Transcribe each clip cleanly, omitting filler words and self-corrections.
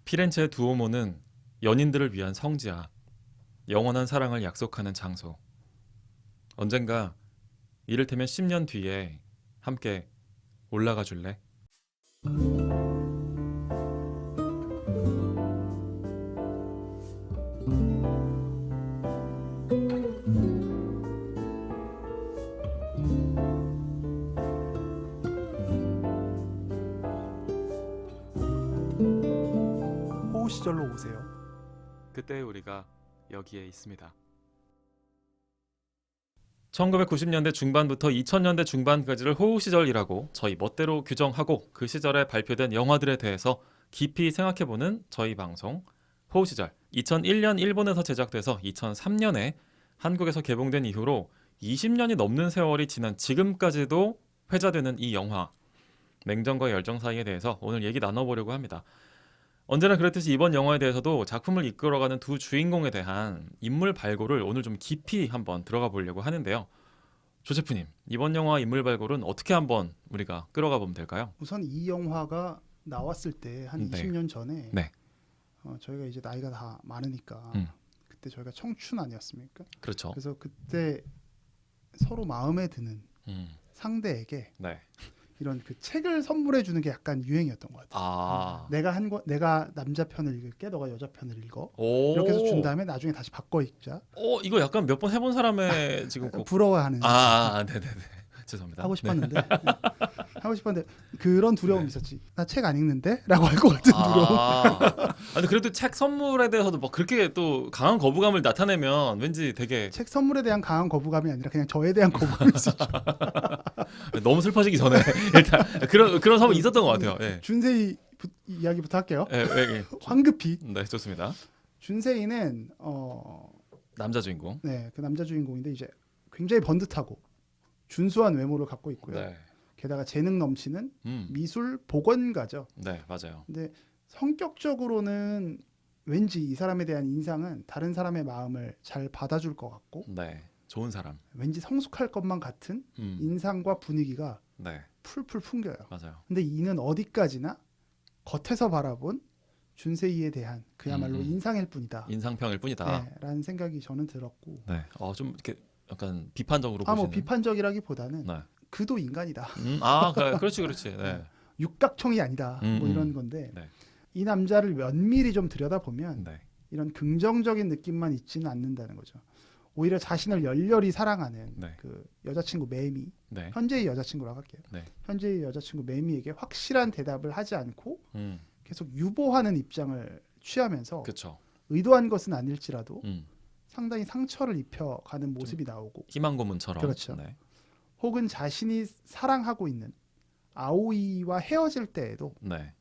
피렌체의 두오모는 연인들을 위한 성지야. 영원한 사랑을 약속하는 장소. 언젠가 이를테면 10년 뒤에 함께 올라가 줄래? 호우 시절로 오세요. 그때 우리가 여기에 있습니다. 1990년대 중반부터 2000년대 중반까지를 호우 시절이라고 저희 멋대로 규정하고 그 시절에 발표된 영화들에 대해서 깊이 생각해보는 저희 방송 호우 시절. 2001년 일본에서 제작돼서 2003년에 한국에서 개봉된 이후로 20년이 넘는 세월이 지난 지금까지도 회자되는 이 영화 냉정과 열정 사이에 대해서 오늘 얘기 나눠보려고 합니다. 언제나 그랬듯이 이번 영화에 대해서도 작품을 이끌어가는 두 주인공에 대한 인물 발굴을 오늘 좀 깊이 한번 들어가 보려고 하는데요. 조세프님, 이번 영화 인물 발굴은 어떻게 한번 우리가 끌어가 보면 될까요? 우선 이 영화가 나왔을 때 한 네. 20년 전에 네. 저희가 이제 나이가 다 많으니까 그때 저희가 청춘 아니었습니까? 그렇죠. 그래서 그때 서로 마음에 드는 음, 상대에게 네. 이런 그 책을 선물해 주는 게 약간 유행이었던 것 같아요. 아, 내가 남자 편을 읽을게, 너가 여자 편을 읽어. 오, 이렇게 해서 준 다음에 나중에 다시 바꿔 읽자. 이거 약간 몇 번 해본 사람의 지금 부러워하는 네네네. 죄송합니다. 하고 네. 싶었는데 하고 싶었는데 그런 두려움이 있었지. 나 책 안 읽는데라고 할 것 같은 두려움. 아니 그래도 책 선물에 대해서도 막 그렇게 또 강한 거부감을 나타내면 왠지 되게 책 선물에 대한 강한 거부감이 아니라 그냥 저에 대한 거부감이 있었죠. 너무 슬퍼지기 전에 일단 그런 상황이 있었던 것 같아요. 예. 준세이 이야기부터 할게요. 예, 예, 예. 황급히. 네, 좋습니다. 준세이는 남자 주인공. 네, 그 남자 주인공인데 이제 굉장히 번듯하고 준수한 외모를 갖고 있고요. 네. 게다가 재능 넘치는 음. 미술 복원가죠. 네, 맞아요. 근데 성격적으로는 왠지 이 사람에 대한 인상은 다른 사람의 마음을 잘 받아줄 것 같고 네. 좋은 사람. 왠지 성숙할 것만 같은 인상과 분위기가 네, 풀풀 풍겨요. 맞아요. 근데 이는 어디까지나 겉에서 바라본 준세이에 대한 그야말로 인상일 뿐이다. 인상평일 뿐이다. 네, 라는 생각이 저는 들었고 네. 좀 이렇게 약간 비판적으로 뭐 보시는. 비판적이라기보다는 네. 그도 인간이다. 그렇지. 네. 육각형이 아니다. 뭐 이런 건데 네. 이 남자를 면밀히 좀 들여다보면 네. 이런 긍정적인 느낌만 있지는 않는다는 거죠. 오히려 자신을 열렬히 사랑하는 네. 그 여자친구 매미, 네. 현재의 여자친구라고 할게요. 네. 현재의 여자친구 매미에게 확실한 대답을 하지 않고 음. 계속 유보하는 입장을 취하면서 그렇죠. 의도한 것은 아닐지라도 음. 상당히 상처를 입혀가는 모습이 나오고 희망 고문처럼. 그렇죠. 네. 혹은 자신이 사랑하고 있는 아오이와 헤어질 때에도 네.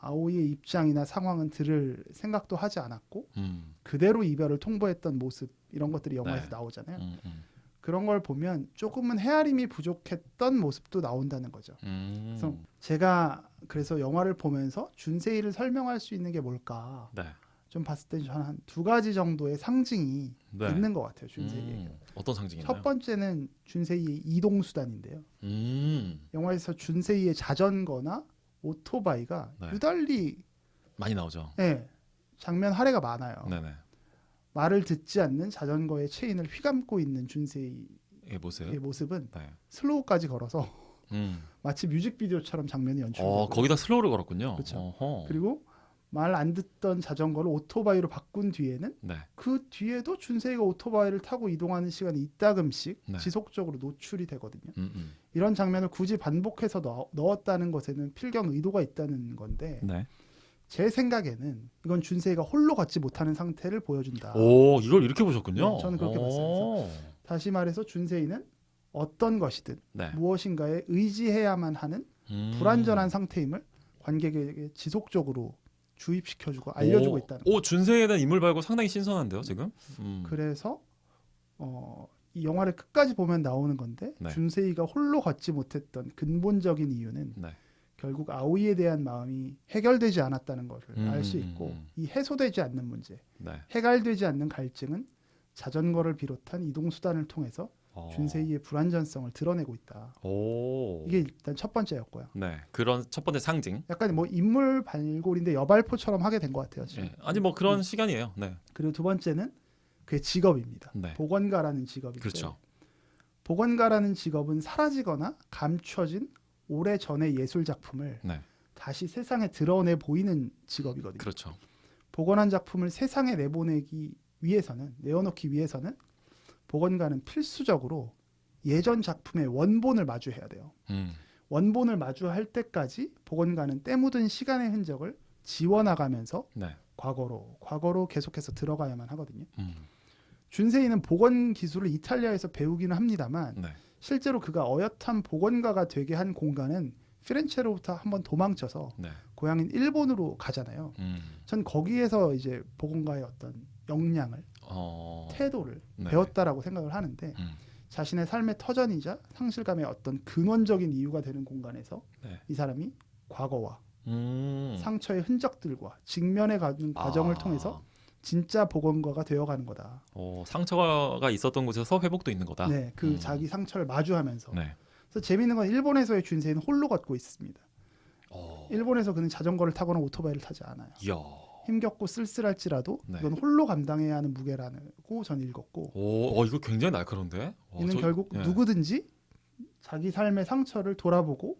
아오이의 입장이나 상황은 들을 생각도 하지 않았고 음. 그대로 이별을 통보했던 모습 이런 것들이 영화에서 네. 나오잖아요. 음. 그런 걸 보면 조금은 헤아림이 부족했던 모습도 나온다는 거죠. 그래서 제가 그래서 영화를 보면서 준세이를 설명할 수 있는 게 뭘까 네. 좀 봤을 때 저는 한 두 가지 정도의 상징이 네. 있는 것 같아요. 준세이에게. 어떤 상징이나요? 첫 번째는 준세이의 이동 수단인데요. 음. 영화에서 준세이의 자전거나 오토바이가 네. 유달리 많이 나오죠. 장면 할애가 많아요. 네네. 말을 듣지 않는 자전거의 체인을 휘감고 있는 준세이의 이게 보세요. 모습은 네. 슬로우까지 걸어서 마치 뮤직비디오처럼 장면이 연출되고 거기다 슬로우를 걸었군요. 그렇죠. 어허. 그리고 말 안 듣던 자전거를 오토바이로 바꾼 뒤에는 네. 그 뒤에도 준세이가 오토바이를 타고 이동하는 시간이 이따금씩 네. 지속적으로 노출이 되거든요. 음. 이런 장면을 굳이 반복해서 넣었다는 것에는 필경 의도가 있다는 건데 네. 제 생각에는 이건 준세이가 홀로 걷지 못하는 상태를 보여준다. 오, 이걸 이렇게 보셨군요. 네, 저는 그렇게 봤어요. 다시 말해서 준세이는 어떤 것이든 네. 무엇인가에 의지해야만 하는 불완전한 상태임을 관객에게 지속적으로 주입시켜주고 알려주고 있다는 거예요. 준세이에 대한 인물 발굴 상당히 신선한데요, 지금? 그래서 이 영화를 끝까지 보면 나오는 건데 네. 준세이가 홀로 걷지 못했던 근본적인 이유는 네. 결국 아오이에 대한 마음이 해결되지 않았다는 것을 알 수 있고 이 해소되지 않는 문제, 네. 해결되지 않는 갈증은 자전거를 비롯한 이동수단을 통해서 준세이의 불완전성을 드러내고 있다. 오. 이게 일단 첫 번째였고요. 네. 그런 첫 번째 상징. 약간 뭐 인물 발골인데 여발포처럼 하게 된 것 같아요. 지금. 네. 아니 뭐 그런 시간이에요. 네. 그리고 두 번째는 그의 직업입니다. 네. 보건가라는 직업인데 그렇죠. 보건가라는 직업은 사라지거나 감춰진 오래전의 예술 작품을 네. 다시 세상에 드러내 보이는 직업이거든요. 그렇죠. 복원한 작품을 세상에 내어놓기 위해서는 복원가는 필수적으로 예전 작품의 원본을 마주해야 돼요. 원본을 마주할 때까지 복원가는 때 묻은 시간의 흔적을 지워나가면서 네. 과거로 계속해서 들어가야만 하거든요. 음. 준세이는 복원 기술을 이탈리아에서 배우기는 합니다만 네. 실제로 그가 어엿한 복원가가 되게 한 공간은 피렌체로부터 한번 도망쳐서 네. 고향인 일본으로 가잖아요. 전 거기에서 이제 복원가의 어떤 역량을 태도를 네. 배웠다라고 생각을 하는데 자신의 삶의 터전이자 상실감의 어떤 근원적인 이유가 되는 공간에서 네. 이 사람이 과거와 상처의 흔적들과 직면해 가는 과정을 통해서 진짜 복원가가 되어가는 거다. 상처가 있었던 곳에서 회복도 있는 거다. 네, 그 자기 상처를 마주하면서. 네. 그래서 재미있는 건 일본에서의 준세이는 홀로 걷고 있습니다. 일본에서 그는 자전거를 타거나 오토바이를 타지 않아요. 이야. 힘겹고 쓸쓸할지라도 네. 이건 홀로 감당해야 하는 무게라고 전 읽었고. 이거 굉장히 날카로운데. 이는 결국 누구든지 자기 삶의 상처를 돌아보고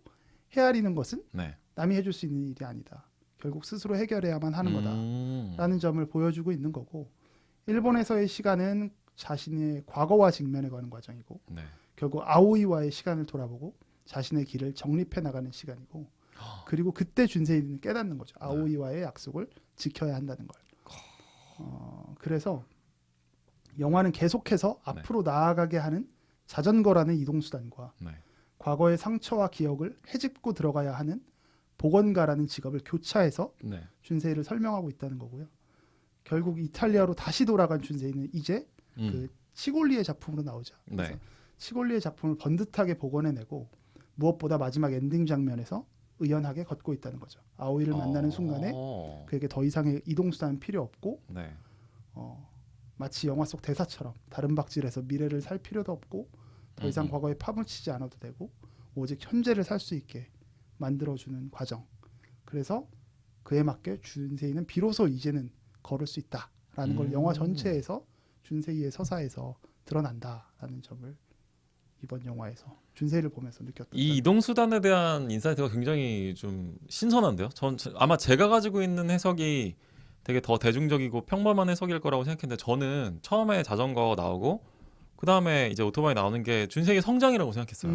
헤아리는 것은 네. 남이 해줄 수 있는 일이 아니다. 결국 스스로 해결해야만 하는 거다라는 점을 보여주고 있는 거고, 일본에서의 시간은 자신의 과거와 직면해 가는 과정이고, 네. 결국 아오이와의 시간을 돌아보고 자신의 길을 정립해 나가는 시간이고, 그리고 그때 준세이는 깨닫는 거죠. 아오이와의 약속을 지켜야 한다는 걸. 그래서 영화는 계속해서 앞으로 나아가게 하는 자전거라는 이동수단과 네. 과거의 상처와 기억을 헤집고 들어가야 하는 복원가라는 직업을 교차해서 네. 준세이를 설명하고 있다는 거고요. 결국 이탈리아로 다시 돌아간 준세이는 이제 그 치골리의 작품으로 나오죠. 그래서 네. 치골리의 작품을 번듯하게 복원해내고 무엇보다 마지막 엔딩 장면에서 의연하게 걷고 있다는 거죠. 아오이를 만나는 순간에 그에게 더 이상의 이동수단은 필요 없고 네. 마치 영화 속 대사처럼 다른 박질에서 미래를 살 필요도 없고 더 이상 과거에 파묻히지 않아도 되고 오직 현재를 살 수 있게 만들어주는 과정. 그래서 그에 맞게 준세이는 비로소 이제는 걸을 수 있다라는 걸 영화 전체에서 준세이의 서사에서 드러난다라는 점을 이번 영화에서 준세이를 보면서 느꼈던. 이 이동 수단에 대한 인사이트가 굉장히 좀 신선한데요. 전 아마 제가 가지고 있는 해석이 되게 더 대중적이고 평범한 해석일 거라고 생각했는데, 저는 처음에 자전거 나오고 그 다음에 이제 오토바이 나오는 게 준세이의 성장이라고 생각했어요.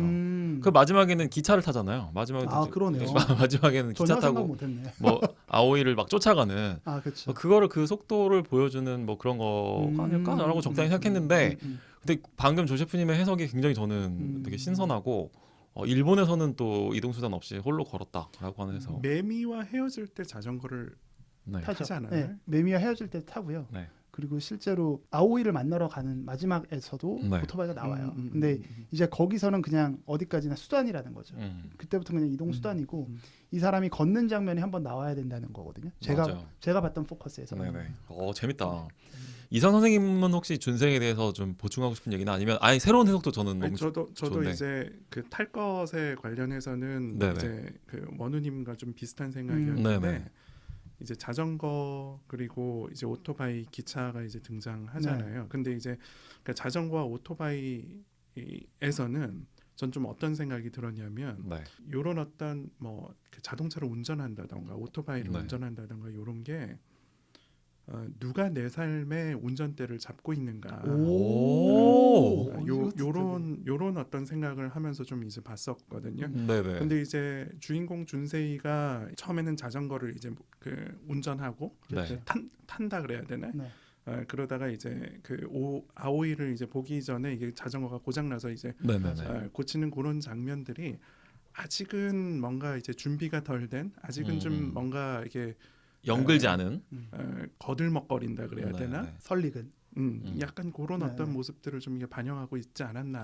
그 마지막에는 기차를 타잖아요. 마지막에는 그러네요. 마지막에는 기차 타고 못했네. 뭐 아오이를 막 쫓아가는 그렇죠. 그거를 그 속도를 보여주는 뭐 그런 거가 아닐까라고 적당히 생각했는데, 근데 방금 조 셰프님의 해석이 굉장히 저는 되게 신선하고, 일본에서는 또 이동수단 없이 홀로 걸었다라고 하는 해석. 매미와 헤어질 때 자전거를 타지 않아요? 네, 매미와 헤어질 때 타고요. 네. 그리고 실제로 아오이를 만나러 가는 마지막에서도 네. 오토바이가 나와요. 근데 이제 거기서는 그냥 어디까지나 수단이라는 거죠. 음. 그때부터 그냥 이동 수단이고 이 사람이 걷는 장면이 한번 나와야 된다는 거거든요. 맞아요. 제가 봤던 포커스에서. 네네. 재밌다. 이상 선생님은 혹시 준세이에 대해서 좀 보충하고 싶은 얘기나 아니면 아예 새로운 해석도 저는 너무 저도 좋은데. 이제 그 탈 것에 관련해서는 네네. 이제 그 원우님과 좀 비슷한 네네. 생각이었는데, 이제 자전거 그리고 이제 오토바이, 기차가 이제 등장하잖아요. 근데 이제 그 자전거와 오토바이에서는 전 좀 어떤 생각이 들었냐면, 요런 어떤 뭐 자동차를 운전한다던가 오토바이를 운전한다던가 요런 게 누가 내 삶의 운전대를 잡고 있는가, 요런 어떤 생각을 하면서 좀 이제 봤었거든요. 네네. 근데 이제 주인공 준세이가 처음에는 자전거를 이제 그 운전하고 네. 탄다 그래야 되나? 네. 그러다가 이제 그 아오이를 이제 보기 전에 이게 자전거가 고장나서 이제 고치는 그런 장면들이 아직은 뭔가 이제 준비가 덜 된, 아직은 좀 뭔가 이게 연글지 않은 거들먹거린다 그래야 되나? 설익은. 약간 그런 어떤 모습들을 좀 이게 반영하고 있지 않았나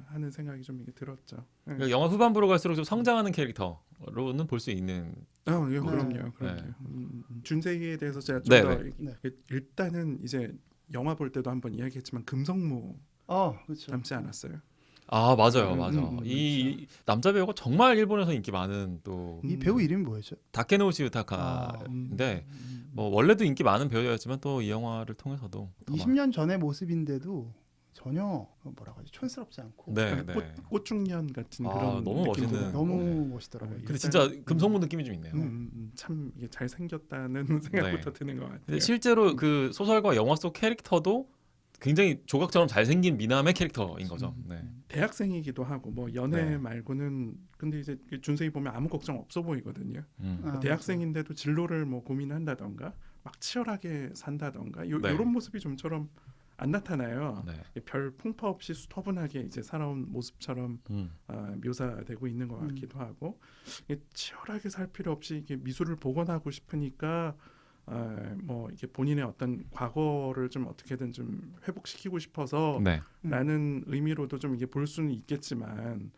하는 생각이 좀 이게 들었죠. 그러니까 영화 후반부로 갈수록 좀 성장하는 캐릭터로는 볼 수 있는. 그럼요. 네. 준세이에 대해서 제가 좀 더 일단은 이제 영화 볼 때도 한번 이야기했지만 금성무 그렇죠. 닮지 않았어요? 아 맞아요, 맞아. 그렇죠. 이 남자 배우가 정말 일본에서 인기 많은 또 이 배우 이름이 뭐였죠? 다케노우치 유타카인데 음. 뭐 원래도 인기 많은 배우였지만 또 이 영화를 통해서도 더 20년 전의 모습인데도 전혀 뭐라고 하지 촌스럽지 않고 네, 네. 꽃중년 같은 아, 그런 너무 느낌도 멋있는. 나고. 너무 네. 멋있더라고요. 근데 진짜 금성무 느낌이 좀 있네요. 참 이게 잘 생겼다는 생각부터 드는 것 같아요. 근데 실제로 그 소설과 영화 속 캐릭터도 굉장히 조각처럼 잘생긴 미남의 캐릭터인 거죠. 네. 대학생이기도 하고 뭐 연애 네. 말고는 근데 이제 준세이 보면 아무 걱정 없어 보이거든요. 아, 대학생인데도 진로를 뭐 고민한다던가 막 치열하게 산다던가 네. 이런 모습이 좀처럼 안 나타나요. 네. 별 풍파 없이 수터분하게 이제 살아온 모습처럼 묘사되고 있는 것 같기도 하고 이게 치열하게 살 필요 없이 이게 미술을 복원하고 싶으니까 뭐 이게 본인의 어떤 과거를 좀 어떻게든 좀 회복시키고 싶어서 네. 라는 의미로도 좀 이게 볼 수는 있겠지만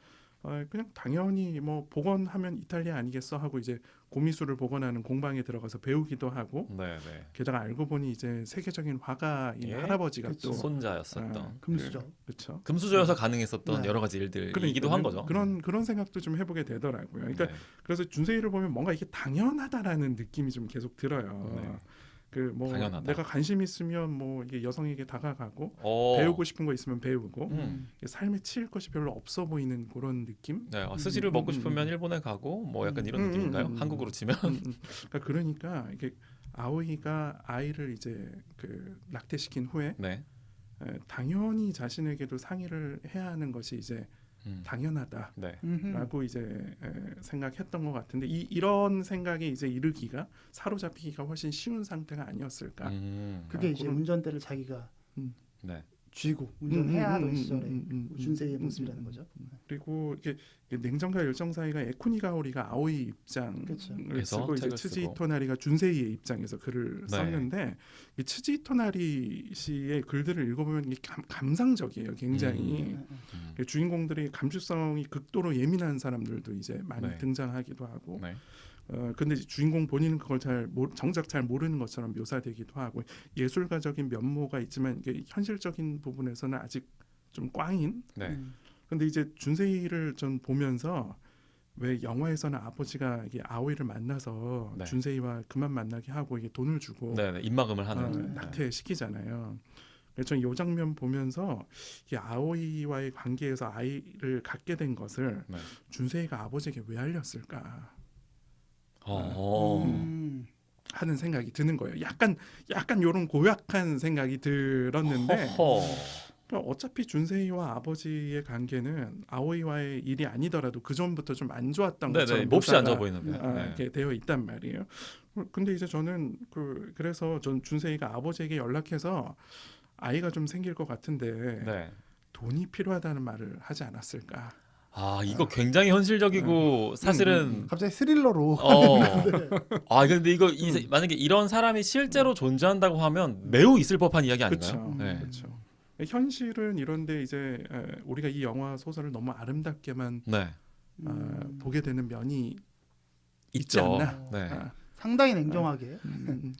그냥 당연히 뭐 복원하면 이탈리아 아니겠어 하고 이제 고미술을 복원하는 공방에 들어가서 배우기도 하고 네, 네. 게다가 알고 보니 이제 세계적인 화가인 예? 할아버지가 그치. 또 손자였었던 금수저. 그렇죠. 금수저여서 가능했었던 네. 여러 가지 일들이기도 한 거죠. 그런 생각도 좀 해보게 되더라고요. 그러니까 네. 그래서 준세이를 보면 뭔가 이게 당연하다라는 느낌이 좀 계속 들어요. 네. 그 뭐 당연하다. 내가 관심 있으면 뭐 이게 여성에게 다가가고 어. 배우고 싶은 거 있으면 배우고 음. 삶에 치일 것이 별로 없어 보이는 그런 느낌. 네, 스시를 먹고 싶으면 일본에 가고 뭐 약간 이런 느낌인가요? 한국으로 치면. 그러니까 이게 아오이가 아이를 이제 그 낙태시킨 후에 네. 당연히 자신에게도 상의를 해야 하는 것이 이제 당연하다라고 네. 이제 생각했던 것 같은데 이런 생각에 이제 이르기가 사로잡히기가 훨씬 쉬운 상태가 아니었을까. 그게 이제 그런- 운전대를 자기가 네. 쥐고 운전해야 하던 시절에 준세이의 모습이라는 거죠. 그리고 이게 냉정과 열정 사이가 에쿠니 가오리가 아오이 입장을 그쵸. 쓰고 이제 책을 츠지 쓰고. 이토나리가 준세이의 입장에서 글을 네. 썼는데 이 츠지 이토나리 씨의 글들을 읽어보면 이게 감상적이에요, 굉장히. 주인공들이 감수성이 극도로 예민한 사람들도 이제 많이 네. 등장하기도 하고. 네. 근데 이제 주인공 본인은 그걸 정작 잘 모르는 것처럼 묘사되기도 하고 예술가적인 면모가 있지만 이게 현실적인 부분에서는 아직 좀 꽝인. 네. 근데 이제 준세이를 전 보면서 왜 영화에서는 아버지가 이게 아오이를 만나서 네. 준세이와 그만 만나게 하고 이게 돈을 주고 네, 네. 입막음을 하는. 낙태시키잖아요. 그래서 저는 이 장면 보면서 이 아오이와의 관계에서 아이를 갖게 된 것을 네. 준세이가 아버지에게 왜 알렸을까 음. 하는 생각이 드는 거예요. 약간 이런 고약한 생각이 들었는데 허허. 그러니까 어차피 준세이와 아버지의 관계는 아오이와의 일이 아니더라도 그 전부터 좀 안 좋았던 네네. 것처럼 몹시 안 좋아 묘사가, 보이는데. 네. 이렇게 되어 있단 말이에요. 근데 이제 저는 그래서 전 준세이가 아버지에게 연락해서 아이가 좀 생길 것 같은데 네. 돈이 필요하다는 말을 하지 않았을까. 아 이거 굉장히 현실적이고 사실은 갑자기 스릴러로 아 근데 이거 만약에 이런 사람이 실제로 존재한다고 하면 매우 있을 법한 이야기 아닌가요? 그렇죠. 네. 그렇죠. 현실은 이런데 이제 우리가 이 영화 소설을 너무 아름답게만 네. 보게 되는 면이 있지 있죠. 않나. 네. 상당히 냉정하게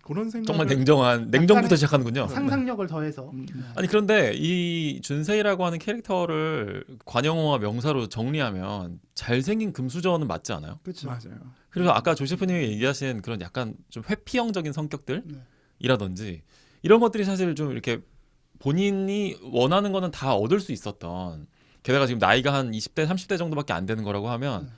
그런 생각 정말 냉정부터 시작하는군요. 상상력을 더해서 아니 그런데 이 준세이라고 하는 캐릭터를 관영어와 명사로 정리하면 잘생긴 금수저는 맞지 않아요? 그렇죠. 맞아요. 그래서 아까 조세프님이 얘기하신 그런 약간 좀 회피형적인 네. 성격들이라든지 이런 것들이 사실 좀 이렇게 본인이 원하는 거는 다 얻을 수 있었던 게다가 지금 나이가 한 20대 30대 정도밖에 안 되는 거라고 하면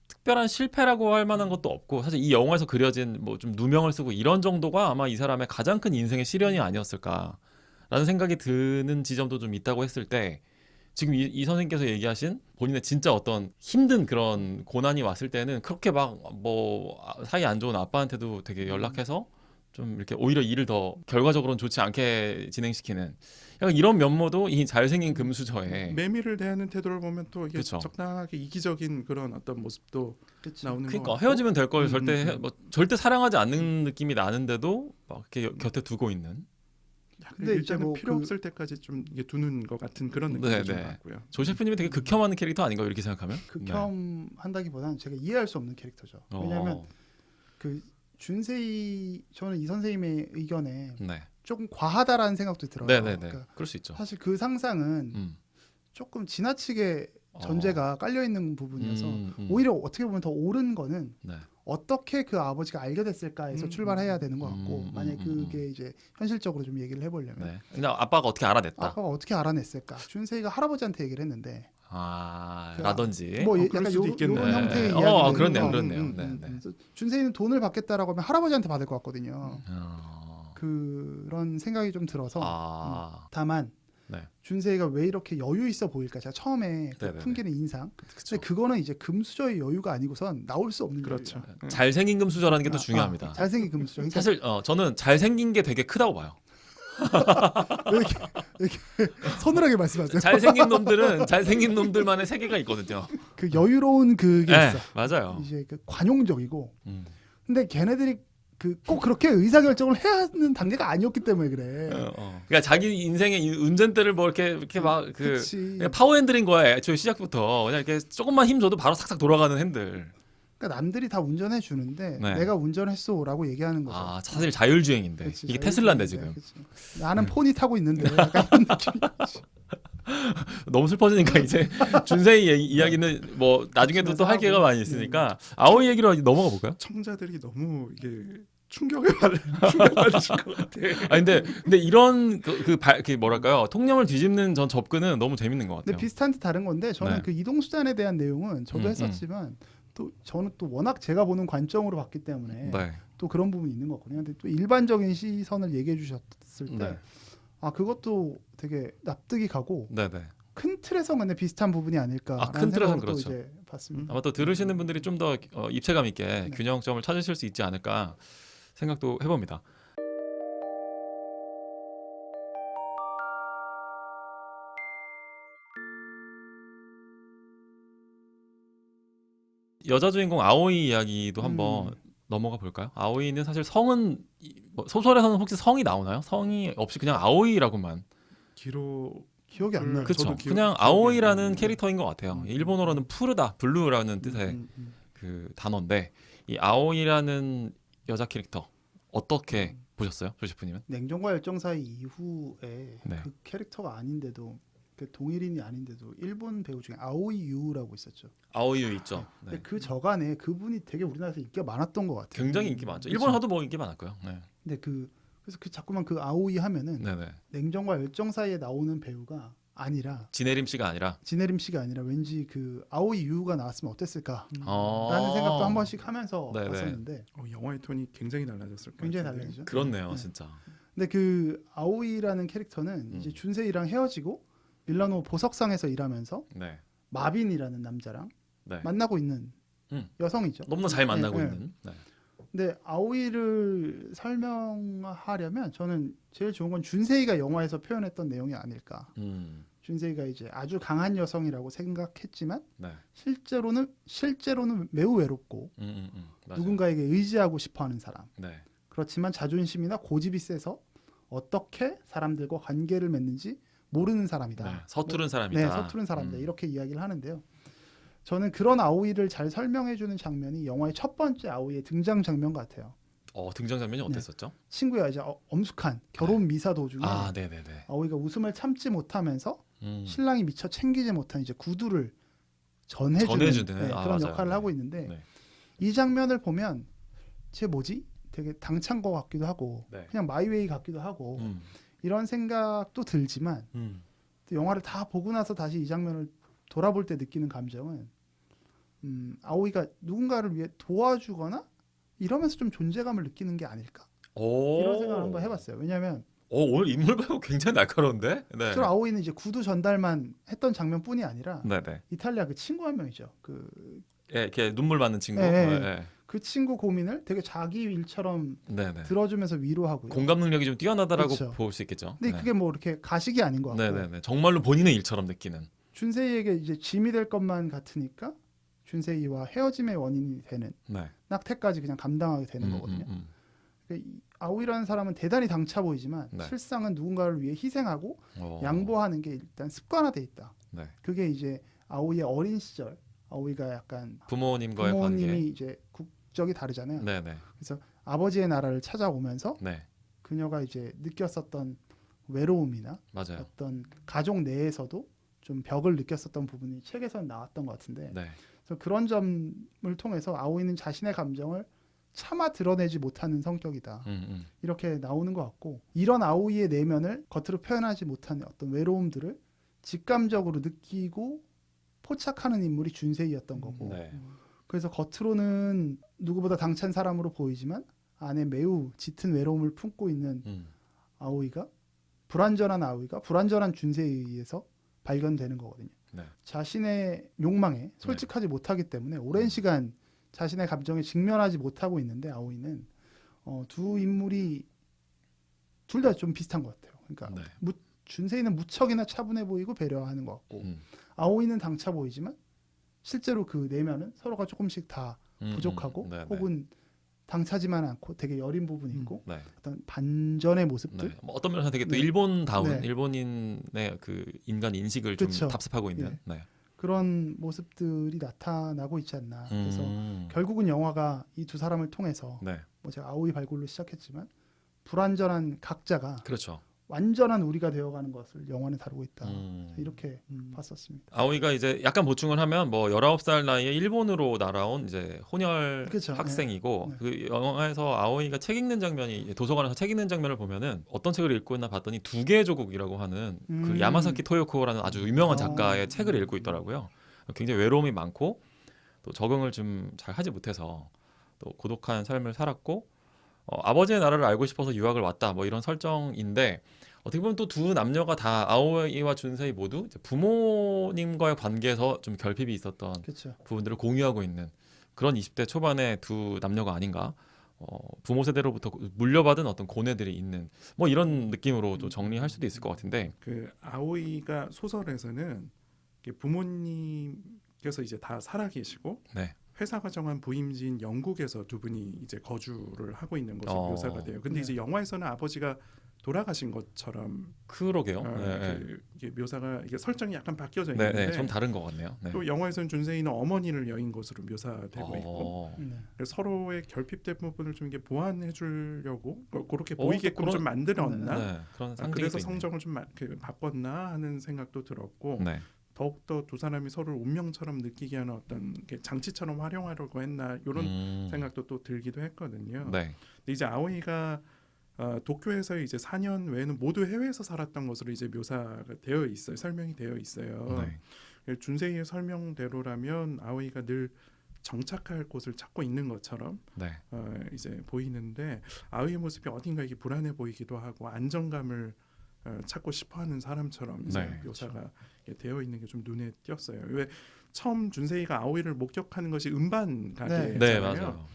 특별한 실패라고 할 만한 것도 없고 사실 이 영화에서 그려진 뭐 좀 누명을 쓰고 이런 정도가 아마 이 사람의 가장 큰 인생의 시련이 아니었을까라는 생각이 드는 지점도 좀 있다고 했을 때 지금 이 선생님께서 얘기하신 본인의 진짜 어떤 힘든 그런 고난이 왔을 때는 그렇게 막 뭐 사이 안 좋은 아빠한테도 되게 연락해서 좀 이렇게 오히려 일을 더 결과적으로는 좋지 않게 진행시키는 약간 이런 면모도 이 잘생긴 금수저에 매미를 대하는 태도를 보면 또 이게 그쵸. 적당하게 이기적인 그런 어떤 모습도 그렇죠. 나오는 것 그러니까 같고. 헤어지면 될 걸 절대 사랑하지 않는 느낌이 나는데도 막 이렇게 곁에 두고 있는 근데 이제 일단은 뭐 필요 그- 없을 때까지 좀 이게 두는 것 같은 그런 느낌이 네, 좀 네. 같고요. 조세프님이 되게 극혐하는 캐릭터 아닌가요? 이렇게 생각하면? 극혐한다기보다는 제가 이해할 수 없는 캐릭터죠. 왜냐하면 그 준세이 저는 이 선생님의 의견에 네. 조금 과하다라는 생각도 들어요. 네네네. 그러니까 그럴 수 있죠. 사실 그 상상은 조금 지나치게 전제가 깔려 있는 부분이어서 오히려 어떻게 보면 더 옳은 거는 네. 어떻게 그 아버지가 알게 됐을까에서 출발해야 되는 것 같고 만약 음. 그게 이제 현실적으로 좀 얘기를 해보려면 네. 그냥 아빠가 어떻게 알아냈다. 아빠가 어떻게 알아냈을까? 준세이가 할아버지한테 얘기를 했는데 라든지. 뭐 그럴 약간 수도 있겠네. 요런 형태의 네. 이야기. 그렇네요. 네. 그래서 준세이는 돈을 받겠다라고 하면 할아버지한테 받을 것 같거든요. 어. 그런 생각이 좀 들어서 다만 네. 준세이가 왜 이렇게 여유 있어 보일까? 제가 처음에 그 네네네. 풍기는 인상. 그쵸. 근데 그거는 이제 금수저의 여유가 아니고선 나올 수 없는 그렇죠. 여유예요. 잘생긴 금수저라는 게 또 중요합니다. 잘생긴 금수저. 그러니까 사실 저는 잘생긴 게 되게 크다고 봐요. 이렇게 서늘하게 말씀하세요. 잘생긴 놈들은 잘생긴 놈들만의 세계가 있거든요. 그 여유로운 그게 네, 있어. 맞아요. 이제 그 관용적이고. 음. 근데 걔네들이 그 꼭 그렇게 의사결정을 해야 하는 단계가 아니었기 때문에 그래. 그러니까 자기 인생의 운전대를 뭐 이렇게 막 그 그치. 파워핸들인 거야. 애초에 시작부터 그냥 이렇게 조금만 힘 줘도 바로 싹싹 돌아가는 핸들. 그러니까 남들이 다 운전해 주는데 네. 내가 운전했어라고 얘기하는 거죠. 사실 자율주행인데 그치, 이게 자율주행인데, 테슬라인데 지금 그치. 나는 폰이 타고 있는데 약간 이런 느낌이. 너무 슬퍼지니까 이제 준세이 이야기는 뭐 나중에도 또 할 기회가 많이 있으니까 아오이 얘기로 넘어가 볼까요? 청자들이 너무 이게 충격받으실 것 같아요. 근데 이런 그 뭐랄까요 통념을 뒤집는 전 접근은 너무 재밌는 것 같아요. 근데 비슷한 듯 다른 건데 저는 네. 그 이동수단에 대한 내용은 저도 했었지만 또 저는 또 워낙 제가 보는 관점으로 봤기 때문에 네. 또 그런 부분이 있는 거거든요. 근데 또 일반적인 시선을 얘기해 주셨을 때 네. 그것도 되게 납득이 가고 네네. 큰 틀에서 근데 비슷한 부분이 아닐까라는 큰 틀에서는 생각으로 또 그렇죠. 이제 봤습니다. 아마 또 들으시는 분들이 좀 더 입체감 있게 균형점을 찾으실 수 있지 않을까 생각도 해봅니다. 여자 주인공 아오이 이야기도 한번 넘어가 볼까요? 아오이는 사실 성은 소설에서는 혹시 성이 나오나요? 성이 없이 그냥 아오이라고만. 기억이 안 나요. 그렇죠. 저도 그냥 기억이 아오이라는 안 나요. 캐릭터인 것 같아요. 일본어로는 푸르다, 블루라는 뜻의 그 단어인데 이 아오이라는 여자 캐릭터 어떻게 보셨어요, 조시프님은? 냉정과 열정 사이 이후에 네. 그 캐릭터가 아닌데도 그 동일인이 아닌데도 일본 배우 중에 아오이 유라고 있었죠. 아오이유 있죠. 근데 네. 그 저간에 그분이 되게 우리나라에서 인기가 많았던 것 같아요. 굉장히 인기 많죠. 그쵸? 일본에서도 뭐 인기 많았고요. 네. 근데 그래서 자꾸만 그 아오이 하면은 네네. 냉정과 열정 사이에 나오는 배우가 아니라 진혜림 씨가 아니라 진혜림 씨가 아니라 왠지 그 아오이 유가 나왔으면 어땠을까라는 라는 생각도 한 번씩 하면서 네네. 봤었는데 영화의 톤이 굉장히 달라졌을 거예요. 굉장히 달라지죠. 그렇네요, 네. 진짜. 근데 그 아오이라는 캐릭터는 이제 준세이랑 헤어지고 밀라노 보석상에서 일하면서 네. 마빈이라는 남자랑 네. 만나고 있는 여성이죠. 너무나 잘 만나고 네, 있는. 네. 근데 아오이를 설명하려면 저는 제일 좋은 건 준세이가 영화에서 표현했던 내용이 아닐까. 준세이가 이제 아주 강한 여성이라고 생각했지만 네. 실제로는 매우 외롭고 맞아요. 누군가에게 의지하고 싶어하는 사람. 네. 그렇지만 자존심이나 고집이 세서 어떻게 사람들과 관계를 맺는지 모르는 사람이다. 네. 서투른 사람이다. 네, 서투른 사람이다. 이렇게 이야기를 하는데요. 저는 그런 아오이를 잘 설명해주는 장면이 영화의 첫 번째 아오이의 등장 장면 같아요. 등장 장면이 어땠었죠? 친구야 이제 엄숙한 결혼 미사 도중에 네네네. 아오이가 웃음을 참지 못하면서 음. 신랑이 미처 챙기지 못한 이제 구두를 전해주는 그런 맞아요. 역할을 하고 있는데 네. 이 장면을 보면 쟤 뭐지? 되게 당찬 것 같기도 하고 네. 그냥 마이웨이 같기도 하고 이런 생각도 들지만 또 영화를 다 보고 나서 다시 이 장면을 돌아볼 때 느끼는 감정은 아오이가 누군가를 위해 도와주거나 이러면서 좀 존재감을 느끼는 게 아닐까 이런 생각을 한번 해봤어요. 왜냐하면 오늘 인물 발고 굉장히 날카로운데? 네. 실제로 아오이는 이제 구두 전달만 했던 장면뿐이 아니라 네네. 이탈리아 그 친구 한 명이죠. 이렇게 눈물 받는 친구. 네. 그 친구 고민을 되게 자기 일처럼 네네. 들어주면서 위로하고요. 공감 능력이 좀 뛰어나다라고 그렇죠. 볼 수 있겠죠. 근데 그게 뭐 이렇게 가식이 아닌 것 같고 네네네. 정말로 본인의 일처럼 느끼는. 준세이에게 이제 짐이 될 것만 같으니까 준세이와 헤어짐의 원인이 되는 네. 낙태까지 그냥 감당하게 되는 거거든요. 그러니까 이 아오이라는 사람은 대단히 당차 보이지만 네. 실상은 누군가를 위해 희생하고 양보하는 게 일단 습관화돼 있다. 네. 그게 이제 아오이의 어린 시절 아오이가 약간 부모님과의 부모님이 관계. 이제 국적이 다르잖아요. 네네. 그래서 아버지의 나라를 찾아오면서 네. 그녀가 이제 느꼈었던 외로움이나 맞아요. 어떤 가족 내에서도 좀 벽을 느꼈었던 부분이 책에서 나왔던 것 같은데 네. 그래서 그런 점을 통해서 아오이는 자신의 감정을 차마 드러내지 못하는 성격이다. 이렇게 나오는 것 같고 이런 아오이의 내면을 겉으로 표현하지 못하는 어떤 외로움들을 직감적으로 느끼고 포착하는 인물이 준세이였던 거고 네. 그래서 겉으로는 누구보다 당찬 사람으로 보이지만 안에 매우 짙은 외로움을 품고 있는 아오이가 불완전한 아오이가 불완전한 준세에 의해서 발견되는 거거든요. 네. 자신의 욕망에 솔직하지 못하기 때문에 오랜 시간 자신의 감정에 직면하지 못하고 있는데 아오이는 두 인물이 둘 다 좀 비슷한 것 같아요. 그러니까 네. 준세이는 무척이나 차분해 보이고 배려하는 것 같고 아오이는 당차 보이지만 실제로 그 내면은 서로가 조금씩 다 부족하고 네, 네. 혹은 당차지만 않고 되게 여린 부분이 있고 네. 어떤 반전의 모습들 네. 뭐 어떤 면에서 되게 또 네. 일본다운 네. 일본인의 그 인간 인식을 그쵸. 좀 답습하고 있는. 예. 네. 그런 모습들이 나타나고 있지 않나. 그래서 결국은 영화가 이 두 사람을 통해서 네. 뭐 제가 아오이 발굴로 시작했지만 불완전한 각자가 그렇죠. 완전한 우리가 되어가는 것을 영화는 다루고 있다. 이렇게 봤었습니다. 아오이가 이제 약간 보충을 하면 뭐 19살 나이에 일본으로 날아온 이제 혼혈 그쵸. 학생이고 네. 그 영화에서 아오이가 책 읽는 장면이 도서관에서 책 읽는 장면을 보면은 어떤 책을 읽고 있나 봤더니 두 개의 조국이라고 하는 그 야마사키 토요코라는 아주 유명한 작가의 책을 읽고 있더라고요. 굉장히 외로움이 많고 또 적응을 좀 잘 하지 못해서 또 고독한 삶을 살았고 아버지의 나라를 알고 싶어서 유학을 왔다 뭐 이런 설정인데 어떻게 보면 또 두 남녀가 다 아오이와 준세이 모두 이제 부모님과의 관계에서 좀 결핍이 있었던 그렇죠. 부분들을 공유하고 있는 그런 20대 초반의 두 남녀가 아닌가. 부모 세대로부터 물려받은 어떤 고뇌들이 있는 뭐 이런 느낌으로 또 정리할 수도 있을 것 같은데 그 아오이가 소설에서는 부모님께서 이제 다 살아계시고 네. 회사가 정한 부임지인 영국에서 두 분이 이제 거주를 하고 있는 것으로 묘사가 돼요. 근데 네. 이제 영화에서는 아버지가 돌아가신 것처럼 그러게요. 네. 이게 묘사가 이게 설정이 약간 바뀌어져 네, 있는데 네, 좀 다른 것 같네요. 네. 또 영화에서는 준세이는 어머니를 여인 것으로 묘사되고 있고 네. 그래서 서로의 결핍된 부분을 좀 이게 보완해 주려고 그렇게 보이게끔 그런- 좀 만들었나 네, 그런 상징이 그래서 또 있네요. 성정을 좀 바꿨나 하는 생각도 들었고 네. 더욱더 두 사람이 서로를 운명처럼 느끼게 하는 어떤 장치처럼 활용하려고 했나 이런 생각도 또 들기도 했거든요. 네. 근데 이제 아오이가 도쿄에서 이제 4년 외에는 모두 해외에서 살았던 것으로 이제 묘사가 되어 있어요. 설명이 되어 있어요. 네. 준세이의 설명대로라면 아오이가 늘 정착할 곳을 찾고 있는 것처럼 네. 이제 보이는데 아오이의 모습이 어딘가 이게 불안해 보이기도 하고 안정감을 찾고 싶어하는 사람처럼 이제 네, 묘사가 되어 있는 게 좀 눈에 띄었어요. 왜 처음 준세이가 아오이를 목격하는 것이 음반 가게잖아요. 네, 맞아요.